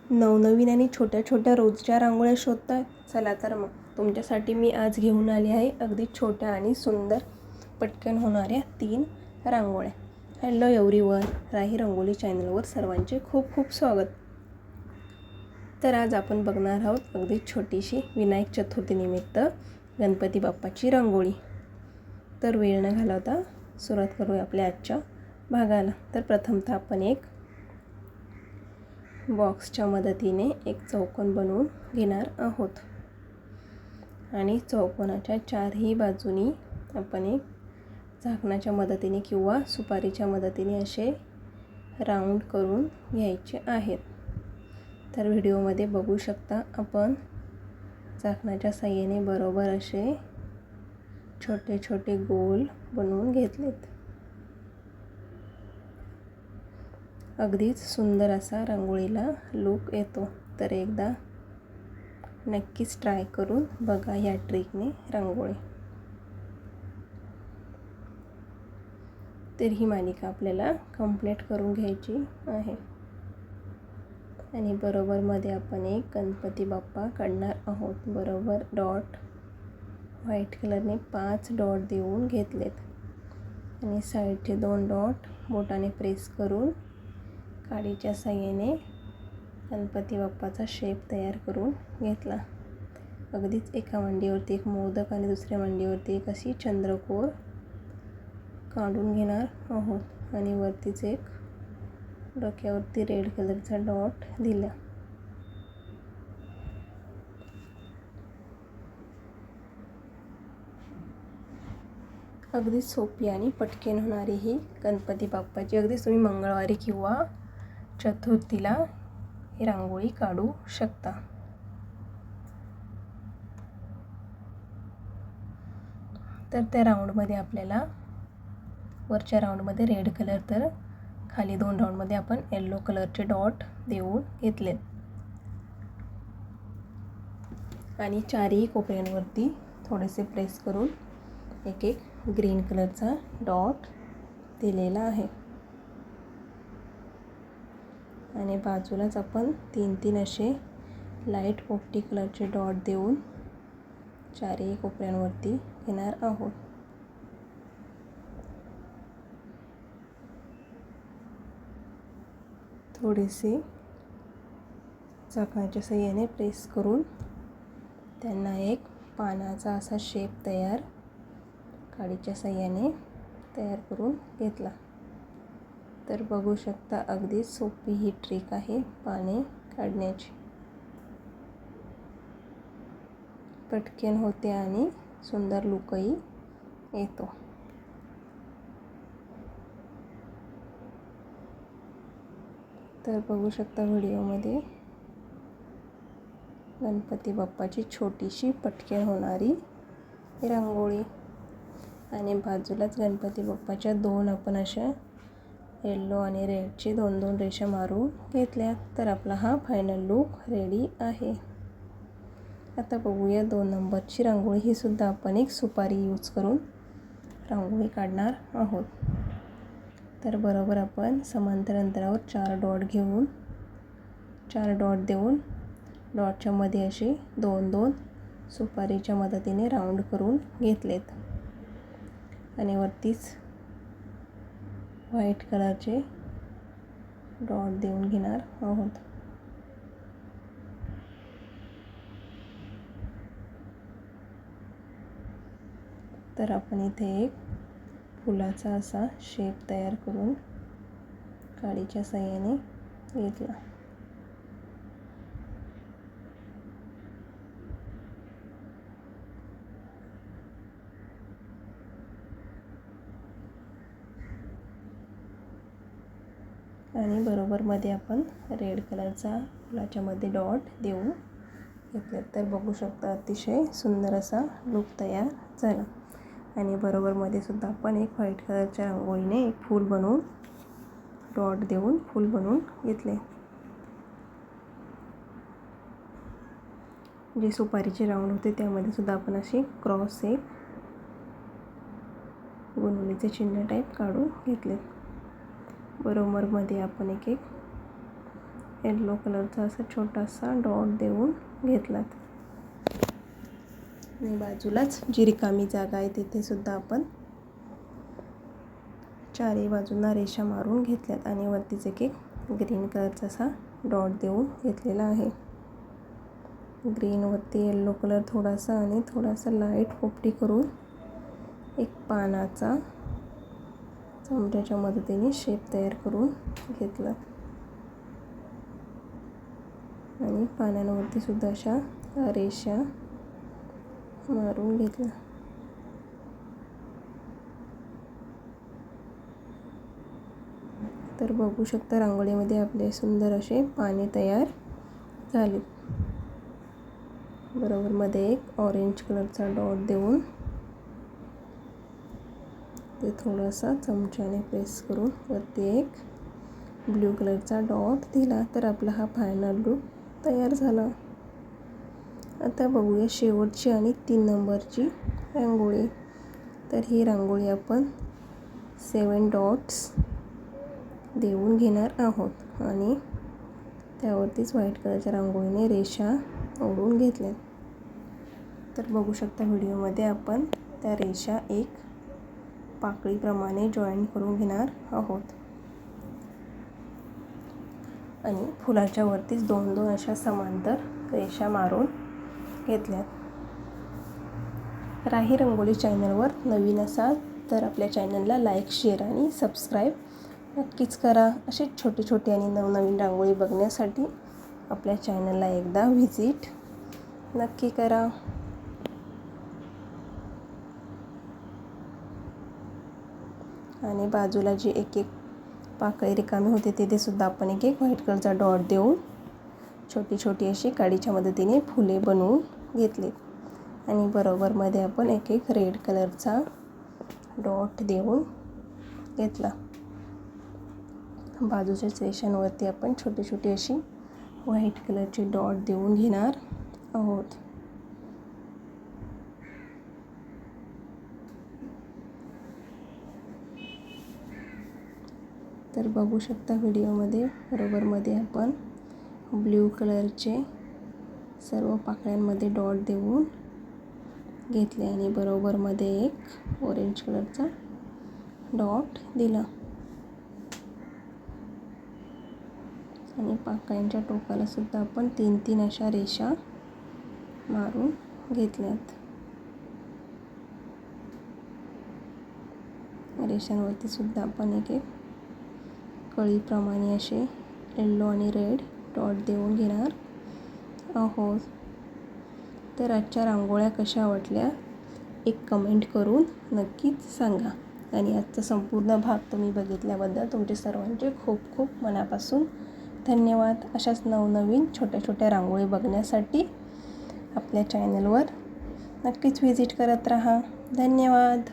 नवनवीन आणि छोट्या छोट्या रोजच्या रांगोळ्या शोधताय? चला तर मग तुमच्यासाठी मी आज घेऊन आली आहे अगदी छोट्या आणि सुंदर पटकन होणाऱ्या 3 रांगोळ्या. हॅलो एव्हरीवन, राही रंगोली चॅनलवर सर्वांचे खूप खूप स्वागत. तर आज आपण बघणार आहोत अगदी छोटीशी विनायक चतुर्थीनिमित्त गणपती बाप्पाची रांगोळी. तर वेळ न घालवता सुरुवात करूया आपल्या आजच्या भागाला. तर प्रथमतः आपण एक बॉक्सच्या मदतीने एक चौकोन बनवून घेणार आहोत आणि चौकोनाच्या चारही बाजूनी आपण एक झाकणाच्या मदतीने किंवा सुपारीच्या मदतीने असे राऊंड करून घ्यायचे आहेत. तर व्हिडिओमध्ये बघू शकता आपण झाकणाच्या साहाय्याने बरोबर असे छोटे छोटे गोल बनवून घेतलेत. अगदीच सुंदर असा रांगोळीला लुक येतो. तर एकदा नक्कीच ट्राय करून बघा या ट्रिकने रांगोळी. तर ही मालिका आपल्याला कंप्लीट करून घ्यायची आहे आणि बरोबर मध्ये आपण एक गणपती बाप्पा काढणार आहोत. बरोबर डॉट व्हाईट कलरने 5 डॉट देऊन घेतलेत आणि साईडचे 2 डॉट बोटाने प्रेस करून काडीच्या साहाय्याने गणपती बाप्पाचा शेप तयार करून घेतला. अगदीच एका मांडीवरती एक मोदक आणि दुसऱ्या मांडीवरती एक अशी चंद्रकोर काढून घेणार आहोत आणि वरतीच एक डोक्यावरती रेड कलरचा डॉट दिला. अगदी सोपी आणि पटकन होणारी ही गणपती बाप्पाची अगदीच तुम्ही मंगळवारी किंवा चतुर्थीला ही रांगोळी काढू शकता. तर त्या राऊंडमध्ये आपल्याला वरच्या राऊंडमध्ये रेड कलर तर खाली 2 राऊंडमध्ये आपण येलो कलरचे डॉट देऊन घेतलेत आणि चारही कोपऱ्यांवरती थोडेसे प्रेस करून एक एक ग्रीन कलरचा डॉट दिलेला आहे आणि बाजूलाच आपण 3 असे लाईट पोपटी कलरचे डॉट देऊन चारही कोपऱ्यांवरती घेणार आहोत. थोडेसे झाकणाच्या साहाय्याने प्रेस करून त्यांना एक पानाचा असा शेप तयार काडीच्या साहाय्याने तयार करून घेतला. तर बघू शकता अगदी सोपी ही ट्रिक आहे पाने काढण्याची. पटकन होते आणि सुंदर लुकही येतो. तर बघू शकता व्हिडिओमध्ये गणपती बाप्पाची छोटीशी पटकन होणारी रांगोळी आणि बाजूलाच गणपती बाप्पाच्या 2 आपण अशा येलो आणि रेडची 2-2 रेषा मारून घेतल्या. तर आपला हा फायनल लुक रेडी आहे. आता बघूया 2 नंबरची रांगोळी. ही सुद्धा आपण एक सुपारी यूज करून रांगोळी काढणार आहोत. तर बरोबर आपण समांतर अंतरावर 4 डॉट घेऊन 4 डॉट देऊन डॉटच्या मध्ये असे 2-2 सुपारीच्या मदतीने राऊंड करून घेतलेत आणि वरतीच व्हाईट कलरचे डॉट देऊन घेणार आहोत. तर आपण इथे एक फुलाचा असा शेप तयार करून काडीच्या साहाय्याने घेतला आणि बरोबर मध्ये आपण रेड कलरचा फुलाच्या मध्ये डॉट देऊन घेतले. तर बघू शकता अतिशय सुंदर असा लुक तयार झाला आणि बरोबर मध्ये सुद्धा आपण एक व्हाईट कलरच्या रांगोळीने एक फूल बनवून डॉट देऊन फूल बनवून घेतले. जे सुपारीचे राऊंड होते त्यामध्ये सुद्धा आपण अशी क्रॉस एक गुणुलीचे चिन्ह टाईप काढून घेतले. बरोबर मध्ये आपण एक एक येलो कलरचा असा छोटासा डॉट देऊन घेतला. आणि बाजूलाच जी रिकामी जागा आहे तिथे सुद्धा आपण चारही बाजूंना रेषा मारून घेतल्यात आणि वरतीच एक ग्रीन कलरचा असा डॉट देऊन घेतलेला आहे. ग्रीनवरती येलो कलर थोडासा आणि थोडासा लाईट पोपटी करून एक पानाचा चमच्याच्या मदतीने शेप तयार करून घेतला. आणि पानांवरती सुद्धा अशा रेषा मारून घेतल्या. तर बघू शकता रांगोळीमध्ये आपले सुंदर असे पाने तयार झाले. बरोबर मध्ये एक ऑरेंज कलरचा डॉट देऊन ते थोडासा चमच्याने प्रेस करून वरती एक ब्ल्यू कलरचा डॉट दिला तर आपला हा फायनल लूक तयार झाला. आता बघूया शेवटची आणि 3 नंबरची रांगोळी. तर ही रांगोळी आपण 7 डॉट्स देऊन घेणार आहोत आणि त्यावरतीच व्हाईट कलरच्या रांगोळीने रेषा ओढून घेतल्या. तर बघू शकता व्हिडिओमध्ये आपण त्या रेषा एक पाकळीप्रमाणे जॉईन करून घेणार आहोत आणि फुलाच्या वरतीच 2-2 अशा समांतर रेषा मारून घेतल्यात. राही रंगोली चॅनलवर नवीन असाल तर आपल्या चॅनलला लाईक, शेअर आणि सबस्क्राईब नक्कीच करा. असे छोटे छोटे आणि नवनवीन रांगोळी बघण्यासाठी आपल्या चॅनलला एकदा व्हिजिट नक्की करा. आणि बाजूला जी एक पाकळी रिकामी होते तिथे सुद्धा आपण एक व्हाईट कलरचा डॉट देऊन छोटी छोटी अशी काडीच्या मदतीने फुले बनवून घेतली. आणि बरोबर मध्ये आपण एक रेड कलरचा डॉट देऊन घेतला. बाजूच्याच रेषांवरती आपण छोटी छोटी अशी व्हाईट कलरची डॉट देऊन घेणार आहोत. तर बघू शकता व्हिडिओमध्ये बरोबर मध्ये आपण ब्ल्यू कलरचे सर्व पाकळ्यांमध्ये डॉट देऊन घेतले आणि बरोबर मध्ये एक ऑरेंज कलरचा डॉट दिला. आणि पाकळ्यांच्या टोकाला सुद्धा आपण 3-3 अशा रेषा मारून घेतल्यात. रेषांवरती सुद्धा आपण एक कळीप्रमाणे असे येलो आणि रेड डॉट देऊन घेणार आहोत. तर आजच्या रांगोळ्या कशा वाटल्या एक कमेंट करून नक्कीच सांगा. आणि आजचा संपूर्ण भाग तुम्ही बघितल्याबद्दल तुमचे सर्वांचे खूप खूप मनापासून धन्यवाद. अशाच नवनवीन छोट्या छोट्या रांगोळी बघण्यासाठी आपल्या चॅनलवर नक्कीच व्हिजिट करत राहा. धन्यवाद.